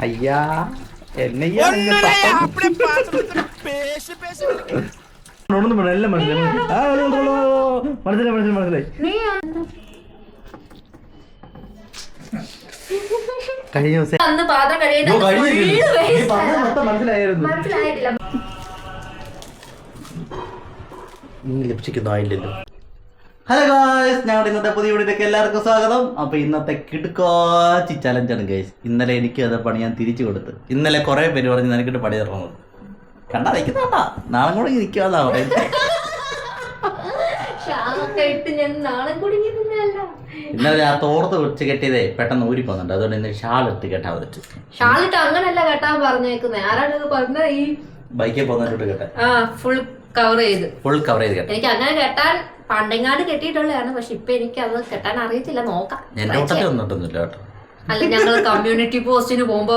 ஐயா என்னையா മനസ്സിലായി കഴിഞ്ഞ ദിവസം ലിപ്സ്റ്റിക്കൊന്നും ആയില്ലല്ലോ. ഹലോ ഗായ്സ്, ഞങ്ങളുടെ ഇന്നത്തെ പുതിയ വീഡിയോയിലേക്ക് എല്ലാവർക്കും സ്വാഗതം. അപ്പോൾ ഇന്നത്തെ കിടുക്കാച്ചി ചലഞ്ചാണ് ഗായ്സ്. ഇന്നലെ എനിക്ക് അത് പണി ഞാൻ തിരിച്ചു കൊടുത്ത്. ഇന്നലെ കുറേ പേര് പറഞ്ഞ് നിനക്കിട്ട് പണി തരണത് കണ്ടാ നിൽക്കുന്നാട്ടാ, നാളെ കൂടെ നിൽക്കാതാ പറയുന്നത്. ഇന്നലെ ആ തോർത്ത് വെച്ച് കെട്ടിയതേ പെട്ടെന്ന് ഊരി പോകുന്നുണ്ട്, അതുകൊണ്ട് ഇന്ന് ഷാൾ ഇട്ട് കെട്ടാൻ പറ്റും. ഷാളിട്ട് അങ്ങനല്ല കെട്ടാൻ പറഞ്ഞേക്കുന്നത്. ആരാണ് പറഞ്ഞ ഈ ബൈക്കിൽ പോകുന്നവരോട്ട് കെട്ടാൻ ഫുൾ കവർ ചെയ്ത് കെട്ടാൻ. എനിക്ക് അങ്ങനെ കെട്ടാൻ പണ്ടെങ്ങാണ്ട് കെട്ടിയിട്ടുള്ളതാണ്, പക്ഷെ ഇപ്പൊ എനിക്ക് അത് കെട്ടാൻ അറിയത്തില്ല. നോക്കാം. എന്റെ കൂട്ടത്തിൽ വന്നിട്ടൊന്നുമില്ല കേട്ടോ. അല്ല, ഞങ്ങൾ കമ്മ്യൂണിറ്റി പോസ്റ്റിന് പോകുമ്പോ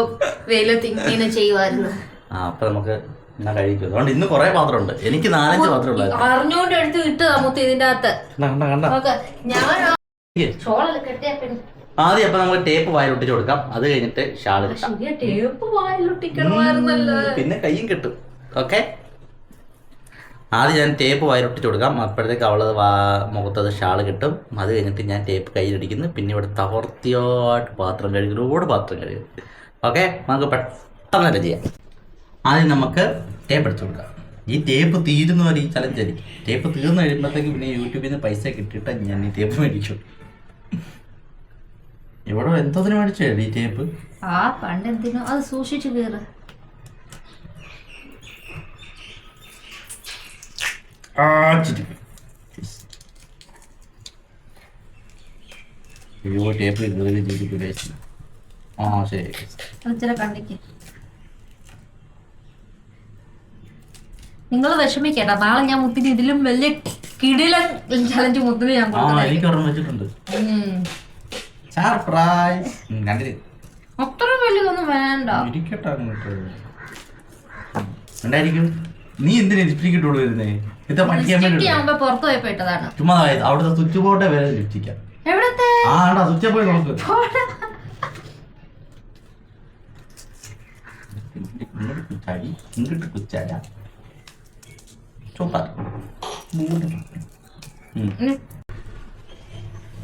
വെയിലത്ത് ഇങ്ങനെ ചെയ്യുമായിരുന്നു. അപ്പൊ നമുക്ക് കഴിക്കും. അതുകൊണ്ട് ഇന്ന് കൊറേ പാത്രമുണ്ട്. എനിക്ക് 4-5 പാത്രം ഉള്ളത് അറിഞ്ഞോണ്ട് എടുത്ത് ഇട്ടതാ മുത്ത് ഇതിന്റെ അകത്ത്. ഞാൻ ആദ്യം അപ്പൊ നമുക്ക് ടേപ്പ് വായിലൊട്ടിച്ച് കൊടുക്കാം. അത് കഴിഞ്ഞിട്ട് ഷാൾ ടേപ്പ് വായിലൊട്ടിക്കണമായിരുന്നല്ലോ, പിന്നെ കയ്യും കിട്ടും. ഓക്കെ, ആദ്യം ഞാൻ ടേപ്പ് വായിലൊട്ടിച്ച് കൊടുക്കാം. അപ്പോഴത്തേക്ക് അവളത് മുഖത്തത് ഷാൾ കിട്ടും. അത് കഴിഞ്ഞിട്ട് ഞാൻ ടേപ്പ് കയ്യിലടിക്കുന്നു. പിന്നെ ഇവിടെ തകർത്തിയായിട്ട് പാത്രം കഴുകി, ഒരുപാട് പാത്രം കഴുകി. ഓക്കെ, നമുക്ക് പെട്ടെന്ന് ചെയ്യാം. ആദ്യം നമുക്ക് ടേപ്പ് അടിച്ചു കൊടുക്കാം. ഈ ടേപ്പ് തീരുന്ന വരെ ഈ ചലഞ്ച് ആയിരിക്കും. ടേപ്പ് തീർന്നു കഴിയുമ്പോഴത്തേക്ക് പിന്നെ യൂട്യൂബിൽ നിന്ന് പൈസ കിട്ടിയിട്ട് ഞാൻ ഈ ടേപ്പ് മേടിച്ചു. ഇവിടെ എന്തതിന് മേടിച്ചേ ഈ ടേപ്പ്? പണ്ട് എന്തിനോ അത് സൂക്ഷിച്ചു കയറ്. ടേപ്പ് ശരി കണ്ടിക്ക്. നിങ്ങൾ വിഷമിക്കേട്ടാ, നാളെ ഞാൻ മുത്തിന് ഇതിലും വലിയ കിടിലൻ ചലഞ്ച് മുത്തിന് ഞാൻ വെച്ചിട്ടുണ്ട്. അത്ര വലിയതൊന്നും വേണ്ട. നീ എന്തിനാ ലിപ്സ്റ്റിക് ഇട്ടോളൂ വരുന്നേ? പുറത്തു പോയപ്പോ ഇട്ടതാണ്. ചുമ്മാ അവിടുത്തെ സ്വിച്ച് ബോർഡേ വരെ ലിപ്സ്റ്റിക്കാ. എവിടത്തെ സ്വിച്ച് പോയി നോക്ക്. ഇങ്ങോട്ട് കുച്ചായ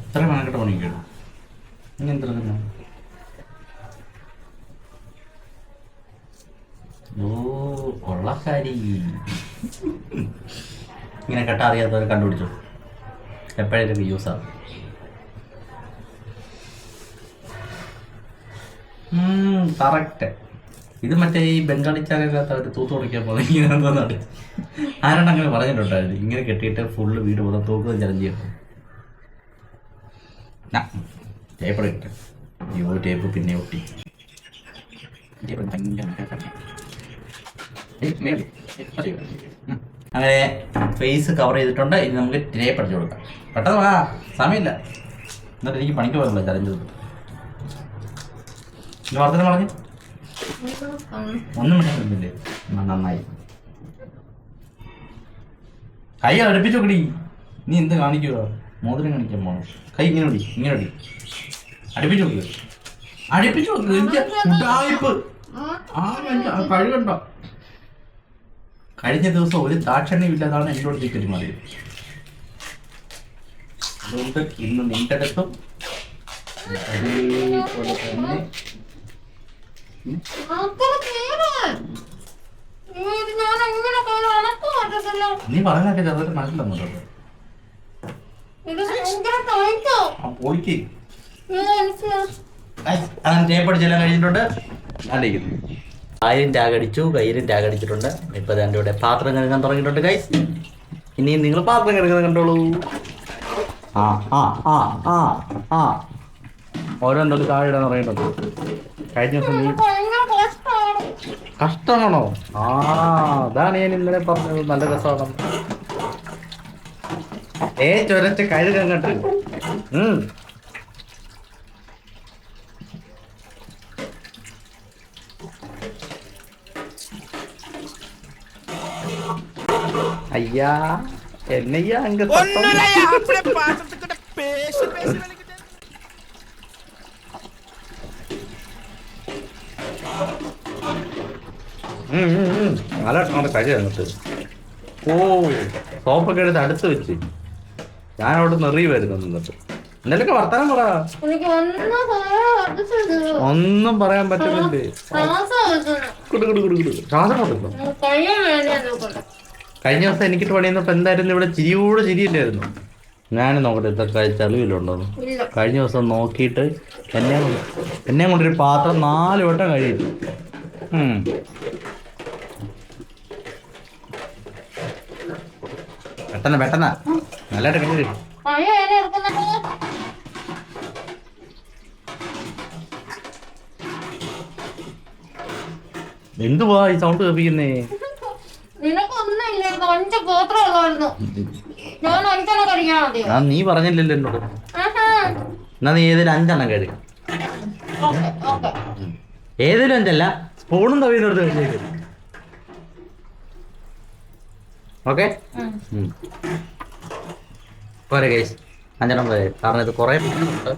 ഇത്ര കണക്കിട്ട് പണി കേട്ടു. ഇനി എന്ത്ര കൊള്ളക്കാരി. ഇങ്ങനെ കെട്ടാ അറിയാത്തവരെ കണ്ടുപിടിച്ചു, എപ്പോഴേലും യൂസ് ആവും. കറക്റ്റ്. ഇത് മറ്റേ ഈ ബംഗാളി ചാനലിനകത്ത് അവർ തൂത്ത് തുടക്കാൻ പോലെ ഇങ്ങനെ എന്തോന്നാണ്. ആരാണ് അങ്ങനെ പറഞ്ഞിട്ടുണ്ടായിരുന്നു, ഇങ്ങനെ കെട്ടിയിട്ട് ഫുള്ള് വീട് പോലെ തൂക്കുന്നത് ചലഞ്ച് ചെയ്യണം. ടേപ്പ് ഇട്ട് ടേപ്പ് പിന്നെ ഒട്ടി. അങ്ങനെ ഫേസ് കവർ ചെയ്തിട്ടുണ്ട്. ഇനി നമുക്ക് ടേപ്പ് അടിച്ചു കൊടുക്കാം. പെട്ടെന്ന് വാ, സമയമില്ല. എന്നിട്ട് എനിക്ക് പണിക്ക് പോകണല്ലോ ചലഞ്ച്. വർദ്ധന പറഞ്ഞു ഒന്നും മിണ്ടാറില്ലേ? നന്നായി. കൈ അടുപ്പിച്ചു നോക്കടി. നീ എന്ത് കാണിക്കുക? മോതിരം കാണിക്കാൻ പോണോ? കൈ ഇങ്ങനെ ഓടി, ഇങ്ങനെ ഓടി. അടുപ്പിച്ചു നോക്കുക, അടുപ്പിച്ചു നോക്കുക. കഴുകണ്ടോ? കഴിഞ്ഞ ദിവസം ഒരു ദാക്ഷണ്യമില്ലാതാണ് എന്നോട് നീ പെരുമാറിയത്. അതുകൊണ്ട് ഇന്ന് നിന്റെ അടുത്തും അതേപോലെ തന്നെ നീ പറഞ്ഞൊക്കെ ചെറുതായിട്ട് മനസ്സിലാവുന്നുണ്ടോ? പോയിക്ക് അങ്ങനെ ടേപ്പ് അടിച്ചെല്ലാം കഴിഞ്ഞിട്ടുണ്ട്. 1000 ടാഗ് അടിച്ചു, 1000 ടാഗ് അടിച്ചിട്ടുണ്ട്. ഇപ്പൊ എൻ്റെ ഇവിടെ പാത്രം കഴുകാൻ തുടങ്ങിയിട്ടുണ്ട് ഗൈസ്. ഇനിയും നിങ്ങൾ പാത്രം കഴുകുന്നത് കണ്ടോളൂ. ഓരോന്നും താഴെ ഇടാൻ പറയുന്നുണ്ട്. കഴിഞ്ഞ ദിവസം നീ കഷ്ടമാണോ? അതാണ് ഞാൻ ഇന്നലെ പറഞ്ഞത്. നല്ല രസമാണ്. ചൊരച്ച കഴുകാൻ കണ്ട്. ஐயா என்னையா அங்க നല്ല നമ്മുടെ കഴി തന്നിട്ട് ഓ സോപ്പൊക്കെ എടുത്ത് അടുത്ത് വെച്ച് ഞാൻ അവിടെ നിറയി വരുന്നു നിന്നിട്ട് എന്തെങ്കിലൊക്കെ വർത്താനം പറ. ഒന്നും പറയാൻ പറ്റുന്നുണ്ട്. ശ്വാസം കൊടുക്കുന്നു. കഴിഞ്ഞ ദിവസം എനിക്കിട്ട് പണിയുന്നപ്പോ എന്തായിരുന്നു ഇവിടെ ചിരിയോടെ ചിരിയില്ലായിരുന്നു. ഞാൻ നോക്കട്ടെ ഇതൊക്കെ തെളിവില്ലുണ്ടോന്ന്. കഴിഞ്ഞ ദിവസം നോക്കിയിട്ട് എന്നെ കൊണ്ടൊരു പാത്രം 4 വട്ടം കഴിയും. പെട്ടെന്ന് നല്ലതായിട്ട് കഴിയും. എന്തുവാ ഈ സൗണ്ട് കേൾപ്പിക്കുന്നേ? നീ പറഞ്ഞില്ലല്ലോ എന്നോട്. എന്നാ നീ ഏതെങ്കിലും 5 എണ്ണം കഴിക്കും. ഏതെങ്കിലും 5 അല്ല, സ്പൂണും തവിയെടുത്ത് കഴിച്ചേക്ക്. ഓക്കെ പോരെ കേസ് 5 എണ്ണം പോരെ. കാരണം ഇത് കുറെ ഉണ്ട്.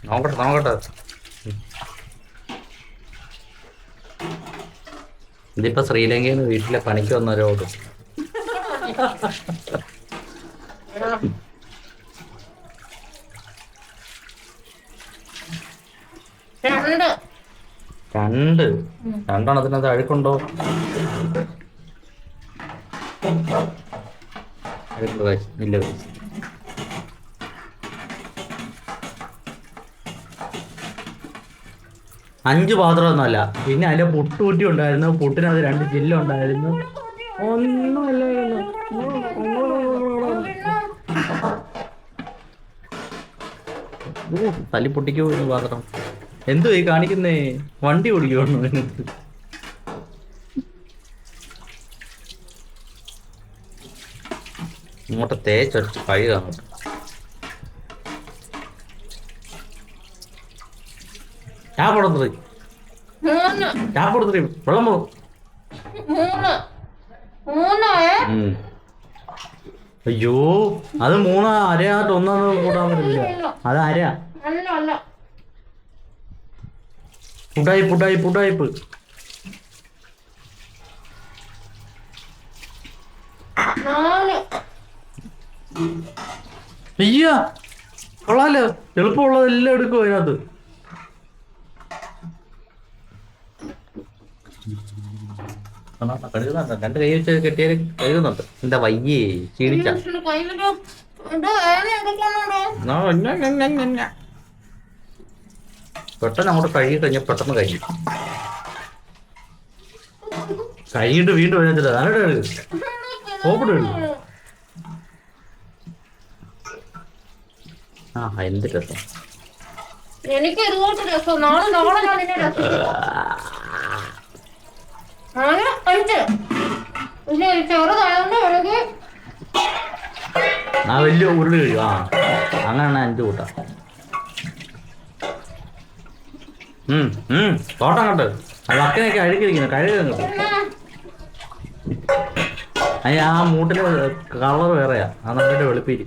നോക്കട്ടെ ഇതിപ്പോ ശ്രീലങ്കയിൽ നിന്ന് വീട്ടിലെ പണിക്ക് വന്നവരോട് രണ്ടെണ്ണത്തിനകത്ത് അഴുക്കുണ്ടോ? ഇല്ല. 5 പാത്രമൊന്നുമല്ല. പിന്നെ അതിന്റെ പുട്ടുകുറ്റി ഉണ്ടായിരുന്നു. പുട്ടിനകത്ത് 2 ചില്ല ഉണ്ടായിരുന്നു. ഒന്നുമല്ലായിരുന്നു. തല്ലി പൊട്ടിക്കോ പാത്രം. എന്തോ ഈ കാണിക്കുന്നേ? വണ്ടി ഓടിക്കുവാണോ? ഇങ്ങോട്ട് തേച്ചൊരച്ച് കഴുകാണ്. ചാപ്പെടുത്തി വെള്ളം പോകും. അയ്യോ അത് 3 അരയായിട്ട് ഒന്നാന്ന് കൂടാൻ പറ്റില്ല. അത് അര. പുടായിപ്പ് അയ്യ കൊള്ളാലോ. എളുപ്പമുള്ളതെല്ലാം എടുക്കും അതിനകത്ത്. കഴുകുന്നുണ്ട്. 2 കൈ വെച്ച് കെട്ടിയാൽ കഴുകുന്നുണ്ട്. എന്താ വയ്യേ? ക്ഷീണിച്ച പെട്ടെന്ന് അങ്ങോട്ട് കഴുകി കഴിഞ്ഞാൽ പെട്ടെന്ന് കഴിയും. കൈയിട്ട് വീണ്ടും എഴുതില്ല. നല്ലൊരു കഴുകു സോപ്പിട്ട് കഴുകും. എന്ത് രസം. എനിക്ക് ഇതുപോലത്തെ രസം വലിയ ഉരുളി കഴിയും. അങ്ങനെയാണ് എൻ്റെ കൂട്ടം. തോട്ടം കണ്ട് അത് അക്കനൊക്കെ അഴുക്കിരിക്കുന്നു. കഴുകുന്നു. അതിന് ആ മൂട്ടിന് കളർ വേറെയാ. ആ നമ്മുടെ വെളുപ്പിരി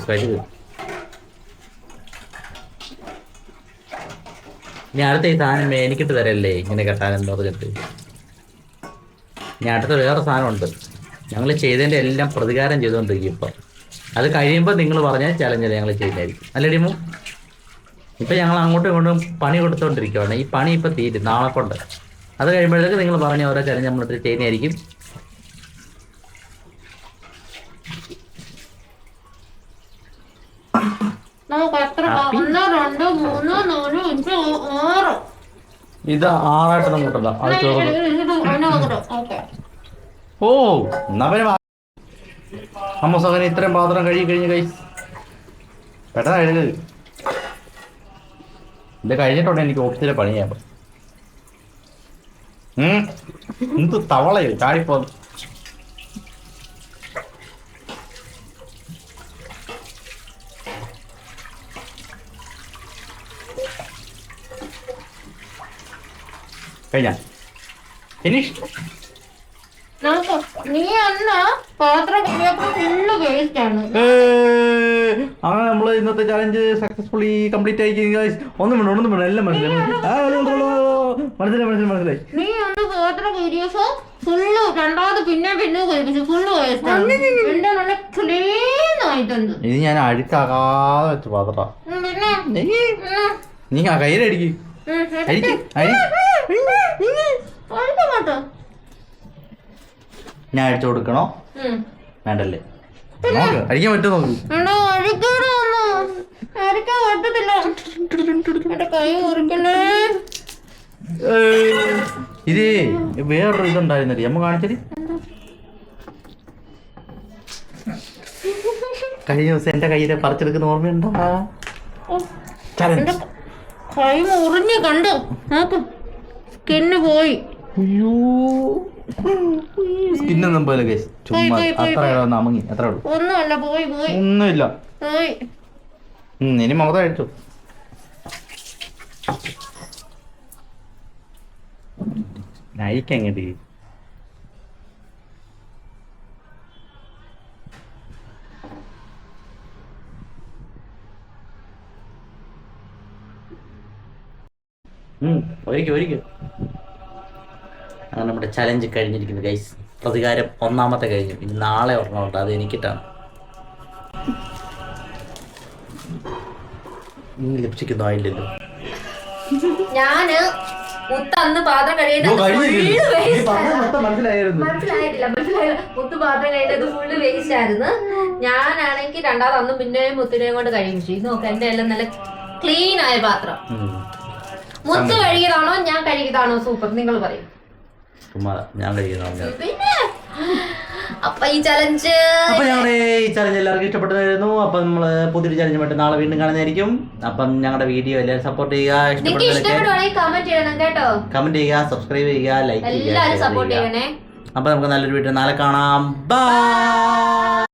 കഴുകു. ഇനി അടുത്ത ഈ സാധനം എനിക്കിട്ട് തരല്ലേ ഇങ്ങനെ കെട്ടാനെന്ന് പറഞ്ഞിട്ട്. ഇനി അടുത്ത വേറെ സാധനമുണ്ട്. ഞങ്ങൾ ചെയ്തതിൻ്റെ എല്ലാം പ്രതികാരം ചെയ്തുകൊണ്ടിരിക്കും. ഇപ്പം അത് കഴിയുമ്പോൾ നിങ്ങൾ പറഞ്ഞാൽ ചലഞ്ച് ഞങ്ങൾ ചെയ്യുന്നതായിരിക്കും. അല്ലേ ഡിമു? ഇപ്പം ഞങ്ങൾ അങ്ങോട്ടും ഇങ്ങോട്ടും പണി കൊടുത്തുകൊണ്ടിരിക്കുകയാണ്. ഈ പണി ഇപ്പം തീരും നാളെ കൊണ്ട്. അത് കഴിയുമ്പോഴത്തേക്ക് നിങ്ങൾ പറഞ്ഞ ഓരോ ചലഞ്ച് നമ്മളിട്ട് ചെയ്യുന്നതായിരിക്കും. ഇത് 6 കൂട്ടണ്ട. ഓ എന്നാ പിന്നെ അമ്മസകനെ ഇത്രയും പാത്രം കഴിഞ്ഞ് കൈ പെട്ടെന്ന് കഴുകു. ഇത് കഴിഞ്ഞിട്ടുണ്ട് എനിക്ക് ഓഫീസിലെ പണി ചെയ്യാൻ. എന്ത് തവളയോ ചാടിപ്പോ. കഴിഞ്ഞ ഫിനിഷ്. നീ അന്ന് പാത്രം ഫുള്ള് വേസ്റ്റ് ആണ്. അങ്ങനെ നമ്മള് ഇന്നത്തെ ചാലഞ്ച് സക്സസ്ഫുള്ളി കംപ്ലീറ്റ് ആയി. ഒന്നും വേണം എല്ലാം മനസ്സിലായി. നീ അന്ന് പാത്രം കയറിയപ്പോ ഫുള്ള് രണ്ടാമത് പിന്നെ കഴിപ്പിച്ചു ഫുള്ള് വേസ്റ്റ് ആണ്. എന്റെ നല്ല ക്ലീൻ ആയിട്ടുണ്ട്. ഇത് ഞാൻ അഴുക്കാകാതെ വെച്ച പാത്ര. നീ ആ കയ്യിലടിക്ക്. ഞാൻ അടിച്ചു കൊടുക്കണോ? വേണ്ടല്ലേ? നോക്ക് അടിക്കാൻ പറ്റുമോ നോക്ക്. ഇത് വേറൊരു ഇതുണ്ടായിരുന്നല്ലേ അമ്മ കാണിച്ചത്. കഴിഞ്ഞ ദിവസം എന്റെ കയ്യിലെ പറിച്ചെടുക്കുന്ന ഓർമ്മയുണ്ടോ? കൈ മുറിഞ്ഞ് കണ്ടു നോക്ക്, സ്കിന്ന് പോയി. അയ്യോ സ്കിന്നൊന്നും പോലെ ചുമ്മാ അത്ര അമങ്ങി അത്ര ഉള്ളു. ഒന്നുമല്ല, പോയി പോയി ഒന്നുമില്ല. പോയി. ഇനി മുഖത്ത് കഴിച്ചു. നയിക്കങ്ങട്ട് ഒരിക്കൽ അങ്ങനെ നമ്മുടെ ചലഞ്ച് കഴിഞ്ഞിരിക്കുന്നു ഗൈസ്. പ്രതികാരം ഒന്നാമത്തെ കഴിഞ്ഞു. ഇനി നാളെ ഒരെണ്ണമുണ്ട്, അത് എനിക്കിട്ടാണ്. ലിപ്സ്റ്റിക്കൊന്നും ആയില്ലല്ലോ. ഞാന് മുത്തന്ന് പാത്രം മനസ്സിലായിട്ടില്ല. മുത്ത് പാത്രം കഴിയുന്നത് ഫുള്ള് വേസ്റ്റ് ആയിരുന്നു. ഞാനാണെങ്കിൽ രണ്ടാമത് അന്നും പിന്നെയും മുത്തിനെയും കൊണ്ട് കഴിപ്പിച്ചു. ഇത് നോക്ക്, എന്റെ എല്ലാം നല്ല ക്ലീൻ ആയ പാത്രം. മുത്ത് കഴുകിയതാണോ ഞാൻ കഴുകിയതാണോ സൂപ്പർ? നിങ്ങൾ പറയും. ഞാൻ കഴിക്കുന്നതാണ്. പിന്നെ അപ്പൊ ഈ ചലഞ്ച് എല്ലാവർക്കും ഇഷ്ടപ്പെട്ടായിരുന്നു. അപ്പൊ നമ്മള് പുതിയൊരു ചലഞ്ചുമായിട്ട് നാളെ വീണ്ടും കാണുന്നതായിരിക്കും. അപ്പം ഞങ്ങളുടെ വീഡിയോ എല്ലാവരും സപ്പോർട്ട് ചെയ്യുക. ഇഷ്ടപ്പെടുവാണെങ്കിൽ കമന്റ് ചെയ്യണം കേട്ടോ. കമന്റ് ചെയ്യുക, സബ്സ്ക്രൈബ് ചെയ്യുക, ലൈക്ക് ചെയ്യുക. എല്ലാവരും സപ്പോർട്ട് ചെയ്യണേ. അപ്പൊ നമുക്ക് നല്ലൊരു വീഡിയോ നാളെ കാണാം. ബൈ.